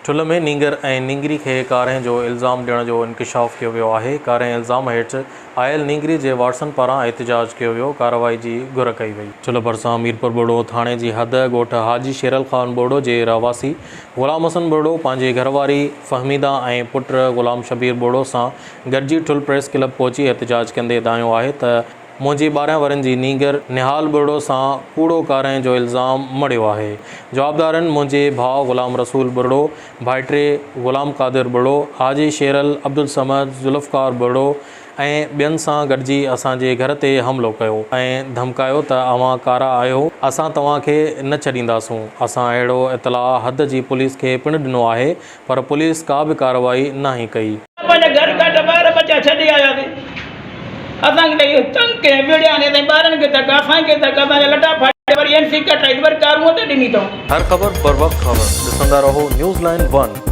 ठुल में नींगर ऐं नींगरी खे कारें जो इल्ज़ाम ॾियण जो इंकशाफ़ कयो वियो आहे। कारें इल्ज़ाम हेठि आयल नींगरी जे वारसनि पारां एहतिजाज कयो वियो। कार्रवाई जी घुर कई वई। ठुल भरिसां मीरपुर ॿोड़ो थाणे जी हद ॻोठ हाजी शेरल ख़ान ॿोड़ो जे रहवासी ग़ुलाम हसन ॿोड़ो पंहिंजी घरवारी फ़हमीदा ऐं पुट ग़ुलाम शबीर ॿोड़ो सां गॾिजी ठुल प्रेस क्लब पहुची एहतिजाज कंदे ॿुधायो आहे त मुंहिंजी 12 वरनि जी नींगर निहाल ॿोड़ो सां कूड़ो कारें जो इल्ज़ाम मड़ियो आहे। जवाबदारनि मुंहिंजे भाउ ग़ुलाम रसूल ॿोड़ो, भाइटे ग़ुलाम क़ादिर ॿोड़ो, हाजी शेरल अब्दुल समद ज़ुल्फ़कार ॿोड़ो ऐं ॿियनि सां गॾिजी असांजे घर ते हमिलो कयो ऐं धमकायो त अव्हां कारा आहियो, असां तव्हांखे न छॾींदासूं। असां अहिड़ो इतलाउ हद जी पुलिस खे पिणु ॾिनो आहे, पर पुलिस का बि कार्रवाई नाहे कई। असांखे इहो तंग कयो विड़िया ने ताईं ॿारनि खे धका असांखे धका असांजा लटा फाटे वरी एनसी कटाई वरी कारूं ते ॾिनी अथऊं। हर ख़बर बर वक्त ख़बर ॾिसंदा रहो न्यूज़ लाइन 1।